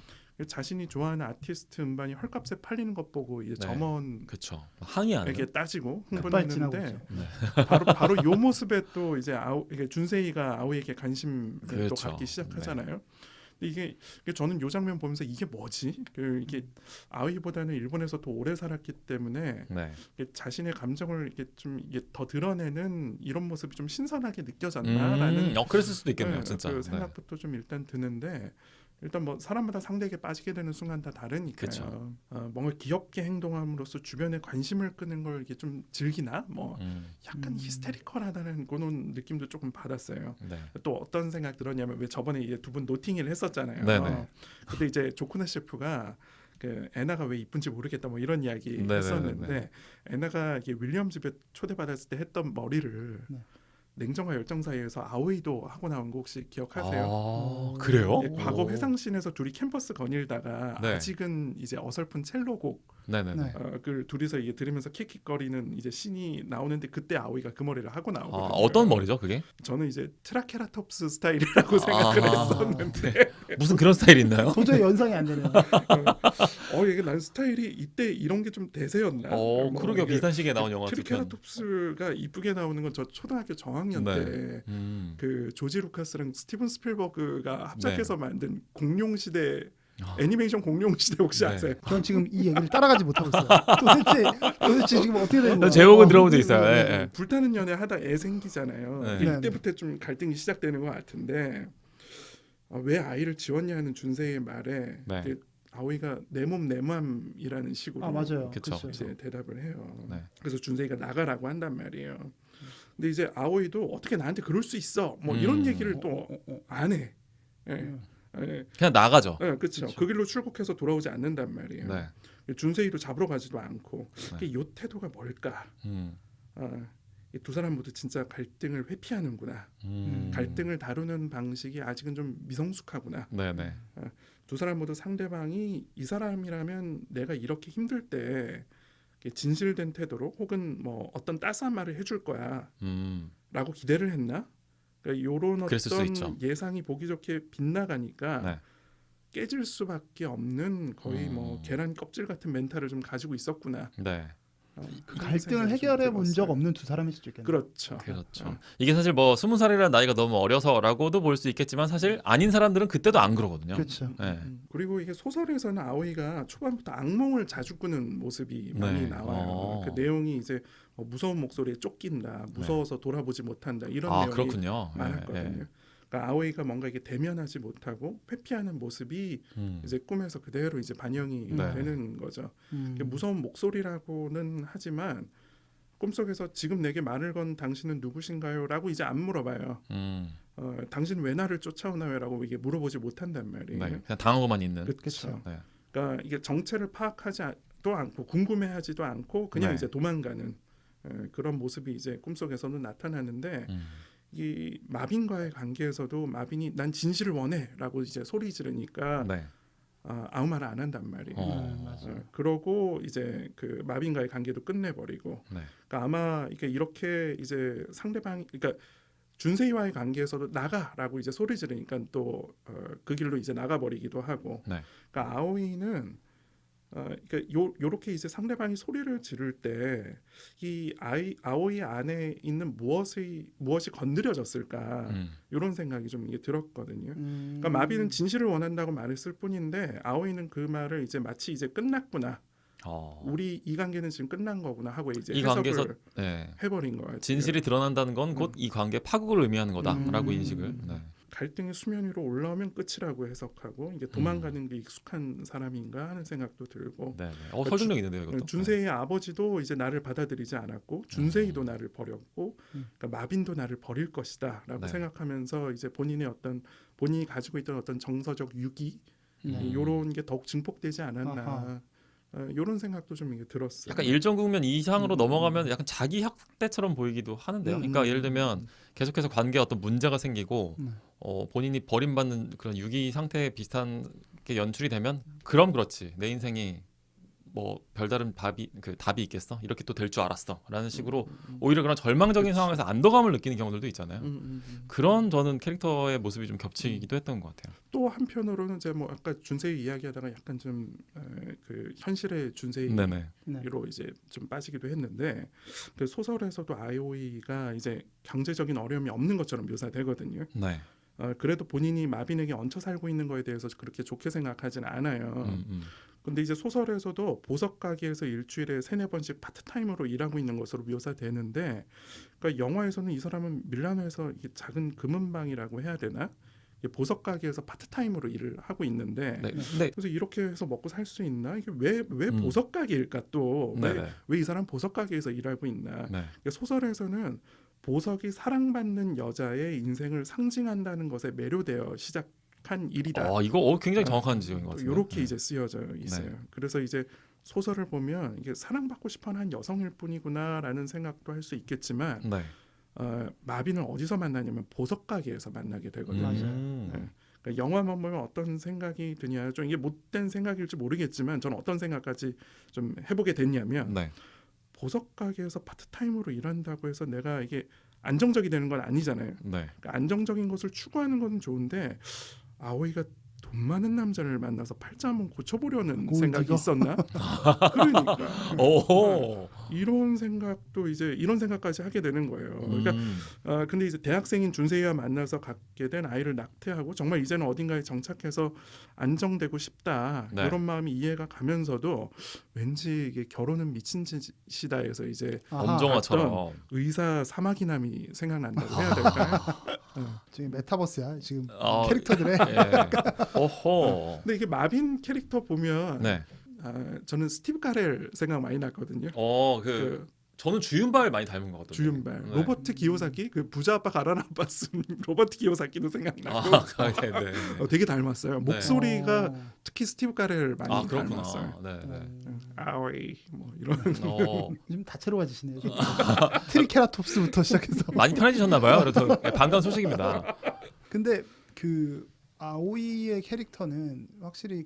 자신이 좋아하는 아티스트 음반이 헐값에 팔리는 것 보고 이제 네. 점원에게 그렇죠. 항의하는. 따지고 급발진하고 흥분했는데 네. 바로 요 모습에 또 이제 이게 준세이가 아오이에게 관심을 또 그렇죠. 갖기 시작하잖아요. 근데 이게 저는 요 장면 보면서 이게 뭐지? 이게 아오이보다는 일본에서 더 오래 살았기 때문에 네. 이게 자신의 감정을 이게 더 드러내는 이런 모습이 좀 신선하게 느껴졌나라는 그랬을 수도 있겠네요, 네, 진짜. 그 생각부터 좀 일단 드는데 일단 뭐 사람마다 상대에게 빠지게 되는 순간 다 다르니까요. 뭔가 귀엽게 행동함으로써 주변에 관심을 끄는 걸 이게 좀 즐기나 뭐 약간 히스테리컬하다는 그런 느낌도 조금 받았어요. 네. 또 어떤 생각 들었냐면 왜 저번에 이제 두 분 노팅힐 했었잖아요. 네네. 그때 이제 조쿠나 셰프가 그 애나가 왜 이쁜지 모르겠다 뭐 이런 이야기 네네네네. 했었는데 애나가 이게 윌리엄 집에 초대받았을 때 했던 머리를 네. 냉정과 열정 사이에서 아오이도 하고 나온 거 혹시 기억하세요? 그래요? 예, 과거 회상씬에서 둘이 캠퍼스 거닐다가 네. 아직은 이제 어설픈 첼로곡 네네네. 네. 그 둘이서 이게 들으면서 킥킥거리는 이제 씬이 나오는데 그때 아오이가 그 머리를 하고 나오거든요. 어떤 머리죠, 그게? 저는 이제 트라케라톱스 스타일이라고 생각을 했었는데 무슨 그런 스타일이 있나요? 도저히 연상이 안 되네요. 이게 난 스타일이 이때 이런 게 좀 대세였나? 뭐 그러게 이게 비슷한 시기에 나온 영화 두 편. 트리케라톱스가 이쁘게 나오는 건 저 초등학교 저학년 네. 때 그 조지 루카스랑 스티븐 스필버그가 합작해서 네. 만든 공룡 시대 애니메이션 공룡 시대 혹시 네. 아세요? 전 지금 이 얘기를 따라가지 못하고 있어요. 도대체 지금 어떻게 되는 거야? 제목은 들어본 적 있어요. 네, 예, 네. 예. 불타는 연애 하다 애 생기잖아요. 네. 이때부터 좀 갈등이 시작되는 것 같은데 왜 아이를 지웠냐 하는 준세의 말에 네. 아오이가 내 몸 내 맘이라는 식으로 아 맞아요. 그쵸. 그렇죠. 이제 대답을 해요. 네. 그래서 준세이가 나가라고 한단 말이에요. 근데 이제 아오이도 어떻게 나한테 그럴 수 있어? 뭐 이런 얘기를 또 안 해. 예. 예. 그냥 나가죠. 예, 그렇죠. 그 길로 출국해서 돌아오지 않는단 말이에요. 네. 준세이도 잡으러 가지도 않고 네. 이 태도가 뭘까? 음. 이 두 사람 모두 진짜 갈등을 회피하는구나. 갈등을 다루는 방식이 아직은 좀 미성숙하구나. 네네. 두 사람 모두 상대방이 이 사람이라면 내가 이렇게 힘들 때 진실된 태도로 혹은 뭐 어떤 따스한 말을 해줄 거야라고 기대를 했나? 그러니까 이런 그랬을 수 어떤 있죠. 예상이 보기 좋게 빗나가니까 네. 깨질 수밖에 없는 거의 뭐 계란 껍질 같은 멘탈을 좀 가지고 있었구나. 네. 그 이런 갈등을 생각이 좀 해결해 본 적 들었어요. 없는 두 사람일 수도 있겠네요. 그렇죠. 그렇죠. 이게 사실 뭐 20살이라는 나이가 너무 어려서라고도 볼 수 있겠지만 사실 아닌 사람들은 그때도 안 그러거든요. 그렇죠. 네. 그리고 이게 소설에서는 아오이가 초반부터 악몽을 자주 꾸는 모습이 많이 네. 나와요. 그 내용이 이제 무서운 목소리에 쫓긴다, 무서워서 돌아보지 못한다 이런 아 내용이 그렇군요. 많았거든요. 그러니까 아오이가 뭔가 이게 대면하지 못하고 회피하는 모습이 이제 꿈에서 그대로 이제 반영이 네. 되는 거죠. 이게 무서운 목소리라고는 하지만 꿈속에서 지금 내게 말을 건 당신은 누구신가요?라고 이제 안 물어봐요. 당신 왜 나를 쫓아오나요?라고 이게 물어보지 못한단 말이에요. 네. 그냥 당하고만 있는. 그렇죠. 네. 그러니까 이게 정체를 파악하지도 않고 궁금해하지도 않고 그냥 네. 이제 도망가는 그런 모습이 이제 꿈속에서는 나타나는데 이 마빈과의 관계에서도 마빈이 난 진실을 원해라고 이제 소리 지르니까 네. 아무 말 안 한단 말이에요. 맞아요. 그러고 이제 그 마빈과의 관계도 끝내버리고. 네. 그러니까 아마 이렇게 이제 상대방, 그러니까 준세이와의 관계에서도 나가라고 이제 소리 지르니까 또 그 길로 이제 나가버리기도 하고. 네. 그러니까 아오이는 그러니까 요렇게 이제 상대방이 소리를 지를 때 이 아오이 안에 있는 무엇이 건드려졌을까 이런 생각이 좀 이게 들었거든요. 그러니까 마비는 진실을 원한다고 말했을 뿐인데 아오이는 그 말을 이제 마치 이제 끝났구나. 우리 이 관계는 지금 끝난 거구나 하고 이제 이 해석을 관계에서 네. 해버린 거예요. 진실이 드러난다는 건 곧 이 관계 파국을 의미하는 거다라고 인식을. 네. 갈등이 수면 위로 올라오면 끝이라고 해석하고 이제 도망가는 게 익숙한 사람인가 하는 생각도 들고. 네. 설득력 있는데요, 이것도. 준세이의 아버지도 이제 나를 받아들이지 않았고 준세이도 나를 버렸고 그러니까 마빈도 나를 버릴 것이다라고 네. 생각하면서 이제 본인이 가지고 있던 어떤 정서적 유기 이런 게 더욱 증폭되지 않았나. 이런 생각도 좀 이게 들었어요. 약간 일정 국면 이상으로 넘어가면 약간 자기 학대처럼 보이기도 하는데요. 그러니까 예를 들면 계속해서 관계에 어떤 문제가 생기고 본인이 버림받는 그런 유기 상태에 비슷한 게 연출이 되면 그럼 그렇지 내 인생이 뭐 별다른 답이 있겠어 이렇게 또 될 줄 알았어라는 식으로 오히려 그런 절망적인 상황에서 안도감을 느끼는 경우들도 있잖아요. 그런 저는 캐릭터의 모습이 좀 겹치기도 했던 것 같아요. 또 한편으로는 이제 뭐 아까 준세이 이야기하다가 약간 좀 그 현실의 준세이로 네네. 이제 좀 빠지기도 했는데 그 소설에서도 아오이가 이제 경제적인 어려움이 없는 것처럼 묘사되거든요. 네. 그래도 본인이 마빈에게 얹혀 살고 있는 거에 대해서 그렇게 좋게 생각하지는 않아요. 근데 이제 소설에서도 보석 가게에서 일주일에 3-4번씩 파트타임으로 일하고 있는 것으로 묘사되는데 그러니까 영화에서는 이 사람은 밀라노에서 이게 작은 금은방이라고 해야 되나? 보석 가게에서 파트타임으로 일을 하고 있는데 네. 근데 그래서 이렇게 해서 먹고 살 수 있나? 이게 왜 보석 가게일까 또? 왜 이 사람 보석 가게에서 일하고 있나? 네. 그러니까 소설에서는 보석이 사랑받는 여자의 인생을 상징한다는 것에 매료되어 시작한 일이다. 이거 굉장히 정확한 지적인 것 같아요. 이렇게 이제 쓰여져 있어요. 네. 그래서 이제 소설을 보면 이게 사랑받고 싶어하는 한 여성일 뿐이구나라는 생각도 할 수 있겠지만 네. 마빈을 어디서 만나냐면 보석 가게에서 만나게 되거든요. 맞아요. 그러니까 영화만 보면 어떤 생각이 드냐, 좀 이게 못된 생각일지 모르겠지만 저는 어떤 생각까지 좀 해보게 됐냐면 네. 보석 가게에서 파트타임으로 일한다고 해서 내가 이게 안정적이 되는 건 아니잖아요. 네. 그러니까 안정적인 것을 추구하는 건 좋은데 아오이가 돈 많은 남자를 만나서 팔자 한번 고쳐보려는 생각이 있었나? 그러니까 오. 이런 생각까지 하게 되는 거예요. 그러니까 근데 이제 대학생인 준세이와 만나서 갖게 된 아이를 낙태하고 정말 이제는 어딘가에 정착해서 안정되고 싶다 이런 마음이 이해가 가면서도 왠지 이게 결혼은 미친 짓이다에서 이제 엄정화처럼 의사 사마귀남이 생각난다고 해야 될까요? 지금 메타버스야 지금 어, 캐릭터들의 예. 오호. 근데 이게 마빈 캐릭터 보면 네. 저는 스티브 카렐 생각 많이 났거든요. 그 저는 주윤발 많이 닮은 것 같던데. 주윤발, 네. 로버트 기요사키 그 부자 아빠 가라나 아빠 쓴 로버트 기요사키도 생각나고 네, 네. 되게 닮았어요. 네. 목소리가 특히 스티브 카렐 많이 그렇구나. 닮았어요. 네, 네. 아웨이 뭐 이런. 좀 다채로워지시네요. 트리케라톱스부터 시작해서. 많이 편해지셨나 봐요. 그래서 반가운 소식입니다. 근데 그 아오이의 캐릭터는 확실히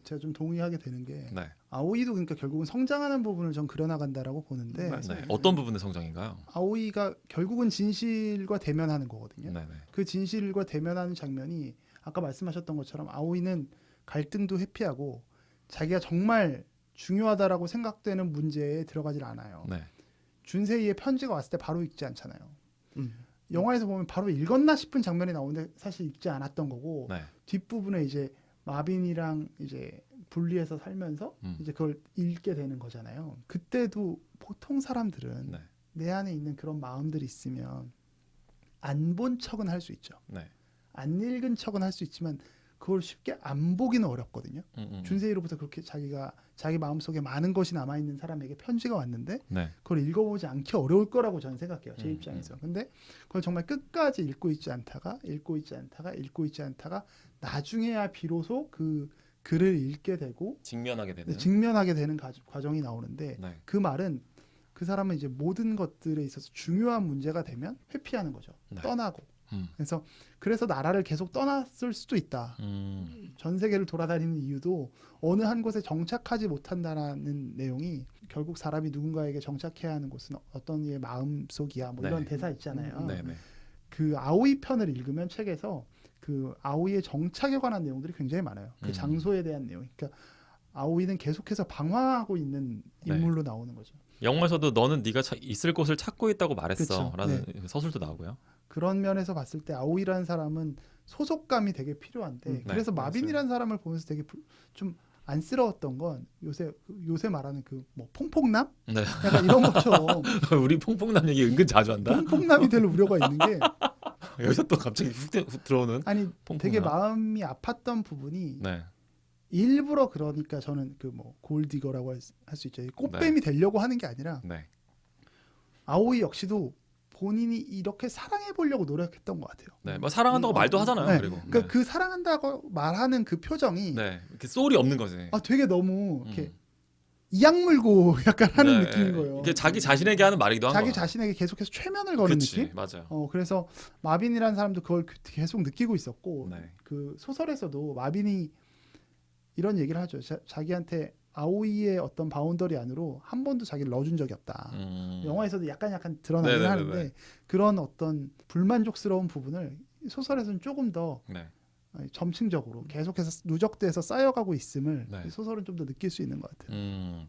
제가 좀 동의하게 되는 게 네. 아오이도 그러니까 결국은 성장하는 부분을 좀 그려나간다라고 보는데 맞아요. 네. 어떤 부분의 성장인가요? 아오이가 결국은 진실과 대면하는 거거든요. 네, 네. 그 진실과 대면하는 장면이 아까 말씀하셨던 것처럼 아오이는 갈등도 회피하고 자기가 정말 중요하다라고 생각되는 문제에 들어가질 않아요. 네. 준세이의 편지가 왔을 때 바로 읽지 않잖아요. 음. 영화에서 보면 바로 읽었나 싶은 장면이 나오는데 사실 읽지 않았던 거고 네. 뒷부분에 이제 마빈이랑 이제 분리해서 살면서 이제 그걸 읽게 되는 거잖아요. 그때도 보통 사람들은 네. 내 안에 있는 그런 마음들이 있으면 안 본 척은 할 수 있죠. 네. 안 읽은 척은 할 수 있지만 그걸 쉽게 안 보기는 어렵거든요. 음. 준세이로부터 그렇게 자기 마음속에 많은 것이 남아있는 사람에게 편지가 왔는데 네. 그걸 읽어보지 않기 어려울 거라고 저는 생각해요. 제 음, 입장에서. 근데 그걸 정말 끝까지 읽고 있지 않다가 나중에야 비로소 그 글을 읽게 되고 직면하게 되는. 직면하게 되는 과정이 나오는데 네. 그 말은 그 사람은 이제 모든 것들에 있어서 중요한 문제가 되면 회피하는 거죠. 네. 떠나고. 음. 그래서 나라를 계속 떠났을 수도 있다. 전 세계를 돌아다니는 이유도 어느 한 곳에 정착하지 못한다라는 내용이 결국 사람이 누군가에게 정착해야 하는 곳은 어떤 이의 마음속이야. 뭐 네. 이런 대사 있잖아요. 네, 네. 그 아오이 편을 읽으면 책에서 그 아오이의 정착에 관한 내용들이 굉장히 많아요. 그 장소에 대한 내용. 그러니까 아오이는 계속해서 방황하고 있는 인물로 나오는 거죠. 영화에서도 너는 네가 있을 곳을 찾고 있다고 말했어. 그쵸. 라는 서술도 나오고요. 그런 면에서 봤을 때 아오이라는 사람은 소속감이 되게 필요한데 그래서 맞아요. 마빈이라는 사람을 보면서 되게 좀 안쓰러웠던 건 요새 말하는 그 뭐 퐁퐁남? 네. 약간 이런 것처럼 우리 퐁퐁남 얘기 은근 자주 한다. 퐁퐁남이 될 우려가 있는 게 여기서 또 갑자기 훅 들어오는 아니 퐁퐁남. 되게 마음이 아팠던 부분이 네. 일부러 그러니까 저는 그 뭐 골디거라고 할 수 있죠. 꽃뱀이 되려고 하는 게 아니라 네. 아오이 역시도 본인이 이렇게 사랑해 보려고 노력했던 것 같아요. 네. 뭐 사랑한다고 말도 하잖아요. 네. 그리고. 그러니까 그 사랑한다고 말하는 그 표정이 네. 이렇게 소울이 없는 거지. 되게 너무 이렇게 이악 물고 약간 하는 네. 느낌인 거예요. 이게 자기 자신에게 하는 말이기도 한 자기 거야. 자신에게 계속해서 최면을 거는 그치, 느낌? 맞아요. 그래서 마빈이라는 사람도 그걸 계속 느끼고 있었고 네. 그 소설에서도 마빈이 이런 얘기를 하죠. 자기한테 아오이의 어떤 바운더리 안으로 한 번도 자기를 넣어준 적이 없다. 영화에서도 약간 드러나긴 네네네네. 하는데 그런 어떤 불만족스러운 부분을 소설에서는 조금 더 네. 점층적으로 계속해서 누적돼서 쌓여가고 있음을 네. 소설은 좀 더 느낄 수 있는 것 같아요.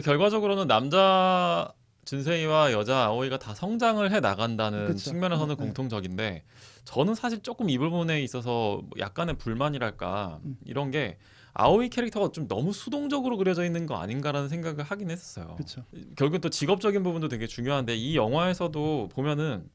결과적으로는 남자 준세이와 여자 아오이가 다 성장을 해 나간다는 그쵸. 측면에서는 네. 공통적인데 저는 사실 조금 이 부분에 있어서 뭐 약간의 불만이랄까 이런 게 아오이 캐릭터가 좀 너무 수동적으로 그려져 있는 거 아닌가라는 생각을 하긴 했었어요. 그렇죠. 결국은 또 직업적인 부분도 되게 중요한데 이 영화에서도 보면은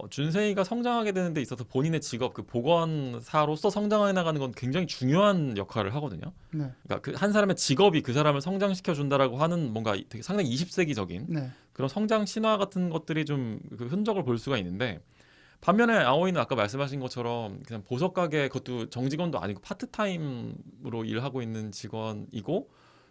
준세이가 성장하게 되는 데 있어서 본인의 직업 그 보건사로서 성장해 나가는 건 굉장히 중요한 역할을 하거든요. 네. 그러니까 그 한 사람의 직업이 그 사람을 성장시켜 준다라고 하는 뭔가 되게 상당히 20세기적인 네. 그런 성장 신화 같은 것들이 좀 그 흔적을 볼 수가 있는데 반면에 아오이는 아까 말씀하신 것처럼 그냥 보석 가게 그것도 정직원도 아니고 파트타임으로 일하고 있는 직원이고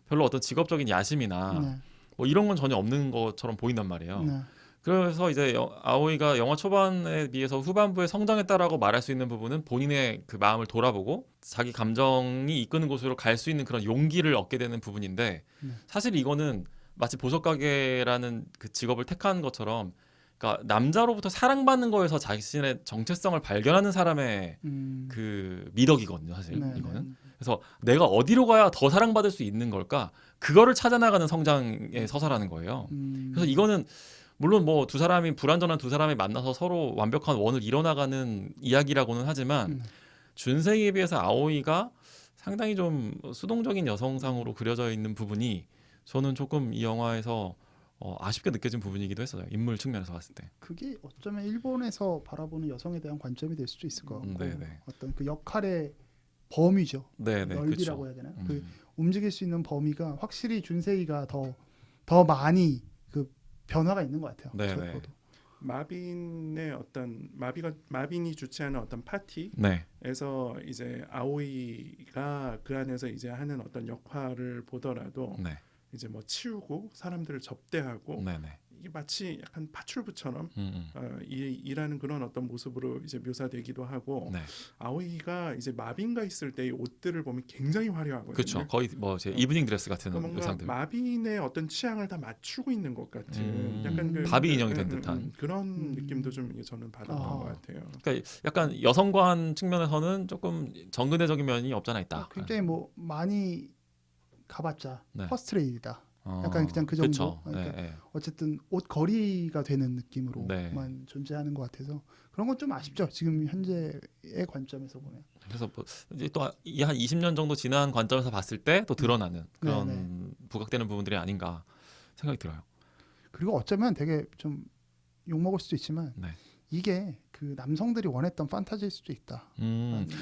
별로 어떤 직업적인 야심이나 네. 뭐 이런 건 전혀 없는 것처럼 보인단 말이에요. 네. 그래서 이제 아오이가 영화 초반에 비해서 후반부에 성장했다라고 말할 수 있는 부분은 본인의 그 마음을 돌아보고 자기 감정이 이끄는 곳으로 갈 수 있는 그런 용기를 얻게 되는 부분인데 사실 이거는 마치 보석 가게라는 그 직업을 택한 것처럼 그러니까 남자로부터 사랑받는 거에서 자신의 정체성을 발견하는 사람의 그 미덕이거든요, 사실 네. 이거는. 그래서 내가 어디로 가야 더 사랑받을 수 있는 걸까? 그거를 찾아나가는 성장의 서사라는 거예요. 그래서 이거는 물론 뭐 불완전한 두 사람이 만나서 서로 완벽한 원을 이뤄나가는 이야기라고는 하지만 준세이에 비해서 아오이가 상당히 좀 수동적인 여성상으로 그려져 있는 부분이 저는 조금 이 영화에서 아쉽게 느껴진 부분이기도 했어요. 인물 측면에서 봤을 때. 그게 어쩌면 일본에서 바라보는 여성에 대한 관점이 될 수도 있을 것 같고 네네. 어떤 그 역할의 범위죠. 네네. 넓이라고 그쵸. 해야 되나? 그 움직일 수 있는 범위가 확실히 준세이가 더 많이 그 변화가 있는 것 같아요. 네네. 저도. 마빈의 어떤 마빈이 주최하는 어떤 파티에서 네. 이제 아오이가 그 안에서 이제 하는 어떤 역할을 보더라도 네. 이제 뭐 치우고 사람들을 접대하고 네네. 이게 마치 약간 파출부처럼 음. 일하는 그런 어떤 모습으로 이제 묘사되기도 하고 네. 아오이가 이제 마빈과 있을 때의 옷들을 보면 굉장히 화려하거든요. 그렇죠. 거의 뭐 제 이브닝 드레스 같은 그러니까 뭔가 의상들. 마빈의 어떤 취향을 다 맞추고 있는 것 같은 약간 그 바비 인형이 된 듯한. 그런 느낌도 좀 이게 저는 받았던 아. 것 같아요. 그러니까 약간 여성관 측면에서는 조금 정근혜적인 면이 없잖아 있다. 굉장히 뭐 많이 가봤자 네. 퍼스트레이디다. 약간 그냥 그 정도. 그쵸. 그러니까 네, 네. 어쨌든 옷 거리가 되는 느낌으로만 네. 존재하는 것 같아서 그런 건 좀 아쉽죠. 지금 현재의 관점에서 보면. 그래서 뭐 이제 또 한 20년 정도 지난 관점에서 봤을 때 또 드러나는 그런 네, 부각되는 부분들이 아닌가 생각이 들어요. 그리고 어쩌면 되게 좀 욕먹을 수도 있지만 네. 이게 그 남성들이 원했던 판타지일 수도 있다.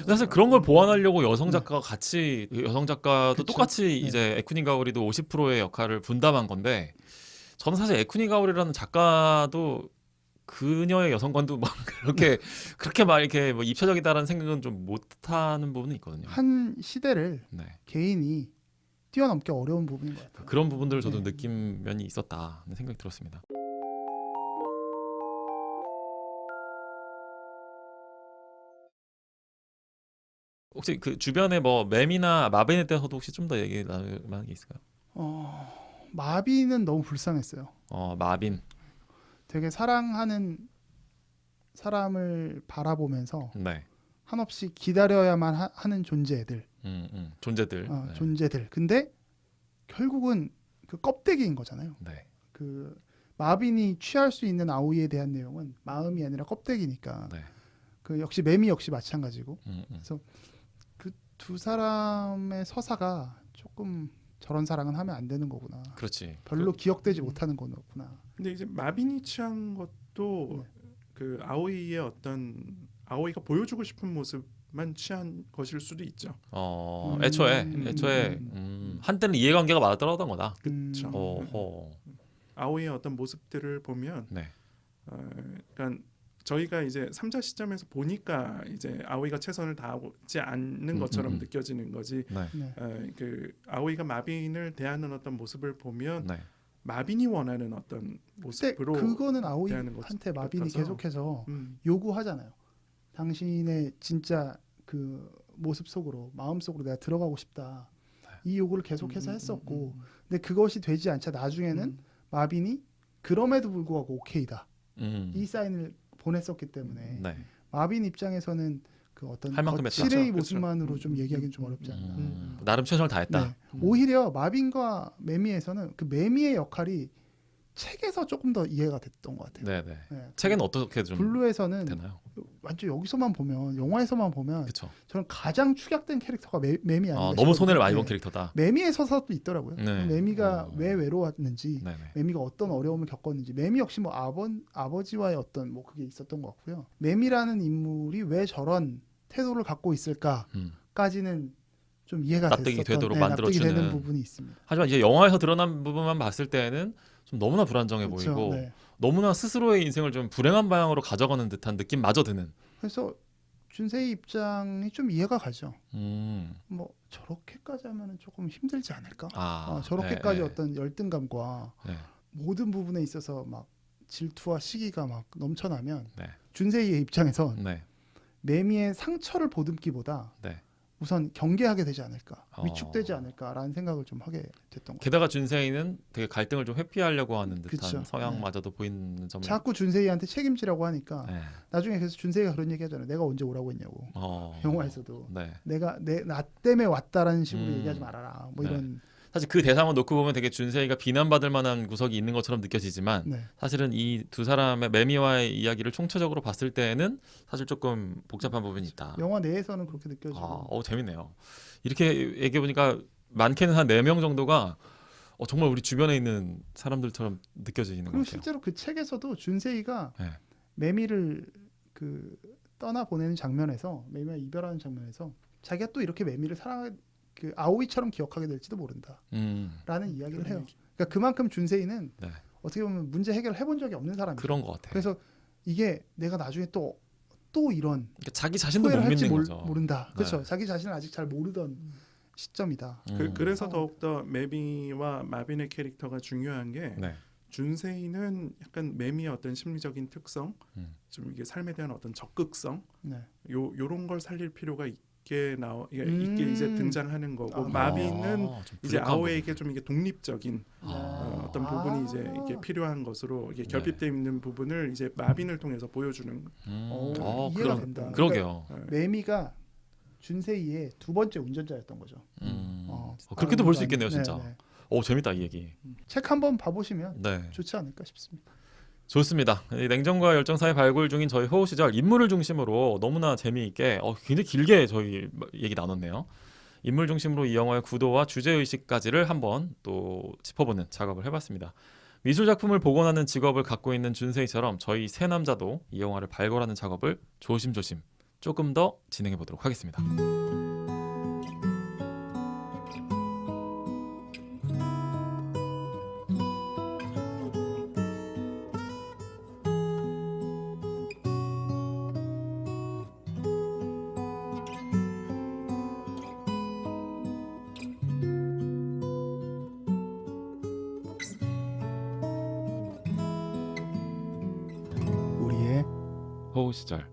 사실 그런 걸 보완하려고 여성 네. 작가가 같이 여성 작가도 그쵸? 똑같이 네. 이제 에쿠니 가오리도 50%의 역할을 분담한 건데 저는 사실 에쿠니 가오리라는 작가도 그녀의 여성관도 막 그렇게 막 이렇게 뭐 입체적이다라는 생각은 좀 못하는 부분이 있거든요. 한 시대를 네. 개인이 뛰어넘기 어려운 부분인 것 같아요. 그런 부분들을 저도 네. 느낀 면이 있었다는 생각이 들었습니다. 혹시 그 주변에 뭐 맴이나 마빈에 대해서도 혹시 좀 더 얘기 나눌 만한 게 있을까요? 마비는 너무 불쌍했어요. 마빈. 되게 사랑하는 사람을 바라보면서 네. 한없이 기다려야만 하는 존재들. 존재들. 네. 존재들. 근데 결국은 그 껍데기인 거잖아요. 네. 그 마빈이 취할 수 있는 아오이에 대한 내용은 마음이 아니라 껍데기니까. 네. 그 역시 매미 역시 마찬가지고. 음. 그 두 사람의 서사가 조금 저런 사랑은 하면 안 되는 거구나. 그렇지. 별로 기억되지 못하는 거구나. 근데 이제 마빈이 취한 것도 그 아오이의 어떤 아오이가 보여주고 싶은 모습만 취한 것일 수도 있죠. 애초에 한때는 이해관계가 맞아떨어졌던 거다. 그렇죠. 어허. 아오이의 어떤 모습들을 보면 네. 그러니까 저희가 이제 3자 시점에서 보니까 이제 아오이가 최선을 다하지 않는 것처럼 느껴지는 거지. 네. 네. 그 아오이가 마빈을 대하는 어떤 모습을 보면 네. 마빈이 원하는 어떤 근데 모습으로 그거는 대하는 것 아오이한테 마빈이 같아서. 계속해서 요구하잖아요. 당신의 진짜 그 모습 속으로 마음 속으로 내가 들어가고 싶다. 이 요구를 계속해서 했었고, 근데 그것이 되지 않자 나중에는 마빈이 그럼에도 불구하고 오케이다. 이 사인을 보냈었기 때문에 네. 마빈 입장에서는 그 어떤 할 만큼 거칠의 했다. 모습만으로 좀 얘기하기는 좀 어렵지 않나. 나름 최선을 다했다. 네. 오히려 마빈과 매미에서는 그 매미의 역할이 책에서 조금 더 이해가 됐던 것 같아요. 네, 네. 네. 책에는 어떻게 좀 블루에서는 되나요? 완전 여기서만 보면 영화에서만 보면 그렇죠. 저는 가장 축약된 캐릭터가 매미 아닌가 너무 손해를 많이 본 네. 캐릭터다. 매미의 서사도 있더라고요. 네. 매미가 왜 외로웠는지, 네, 네. 매미가 어떤 어려움을 겪었는지, 매미 역시 뭐 아버지와의 어떤 뭐 그게 있었던 것 같고요. 매미라는 인물이 왜 저런 태도를 갖고 있을까까지는 좀 이해가 납득이 됐었던, 되도록 납득이 만들어주는. 되는 부분이 있습니다. 하지만 이제 영화에서 드러난 부분만 봤을 때는 좀 너무나 불안정해 그렇죠. 보이고 네. 너무나 스스로의 인생을 좀 불행한 방향으로 가져가는 듯한 느낌마저 드는. 그래서 준세의 입장이 좀 이해가 가죠. 음. 뭐 저렇게까지 하면은 조금 힘들지 않을까? 아, 저렇게까지 네, 어떤 열등감과 네. 모든 부분에 있어서 막 질투와 시기가 막 넘쳐나면 네. 준세이의 입장에서 네. 매미의 상처를 보듬기보다 네. 우선 경계하게 되지 않을까, 위축되지 어. 않을까라는 생각을 좀 하게 됐던 것 같아요. 게다가 준세이는 되게 갈등을 좀 회피하려고 하는 듯한 그쵸. 성향마저도 보이는 점을. 자꾸 준세이한테 책임지라고 하니까 네. 나중에 그래서 준세이가 그런 얘기 하잖아요. 내가 언제 오라고 했냐고. 영화에서도 네. 나 때문에 왔다라는 식으로 음. 얘기하지 말아라. 뭐 네. 이런. 사실 그 대상을 놓고 보면 되게 준세이가 비난받을 만한 구석이 있는 것처럼 느껴지지만 네. 사실은 이 두 사람의 매미와의 이야기를 총체적으로 봤을 때는 사실 조금 복잡한 부분이 있다. 영화 내에서는 그렇게 느껴지고. 재밌네요. 이렇게 얘기해 보니까 많게는 한 4명 정도가 정말 우리 주변에 있는 사람들처럼 느껴지는 것 그리고 같아요. 실제로 그 책에서도 준세이가 네. 매미를 그 떠나 보내는 장면에서 매미와 이별하는 장면에서 자기가 또 이렇게 매미를 사랑 그 아오이처럼 기억하게 될지도 모른다라는 이야기를 해요. 그러니까 그만큼 준세이는 네. 어떻게 보면 문제 해결을 해본 적이 없는 사람이에요. 그런 것 같아요. 그래서 이게 내가 나중에 또 이런 그러니까 자기 자신도 못 후회를 할지 믿는 거죠. 모른다. 그렇죠. 네. 자기 자신을 아직 잘 모르던 시점이다. 그래서 어. 더욱더 매미와 마빈의 캐릭터가 중요한 게 네. 준세이는 약간 매미의 어떤 심리적인 특성, 음. 좀 이게 삶에 대한 어떤 적극성, 네. 요런 걸 살릴 필요가 있게 음. 이제 등장하는 거고 아. 마빈은 좀 이제 부족한 아오에게 좀 이게 독립적인 아. 어떤 부분이 이제 이게 필요한 것으로 이게 결핍되어 있는 부분을 이제 마빈을 통해서 보여주는. 이해가 그런 된다. 그러게요. 매미가 준세이의 두 번째 운전자였던 거죠. 그렇게도 볼 수 운전. 있겠네요, 진짜. 네, 네. 재밌다 이 얘기. 책 한번 봐보시면 네. 좋지 않을까 싶습니다. 좋습니다. 이 냉정과 열정 사이 발굴 중인 저희 호우 시절 인물을 중심으로 너무나 재미있게 굉장히 길게 저희 얘기 나눴네요. 인물 중심으로 이 영화의 구도와 주제 의식까지를 한번 또 짚어보는 작업을 해봤습니다. 미술 작품을 복원하는 직업을 갖고 있는 준세이처럼 저희 세 남자도 이 영화를 발굴하는 작업을 조심조심 조금 더 진행해 보도록 하겠습니다. 우리의 호우 시절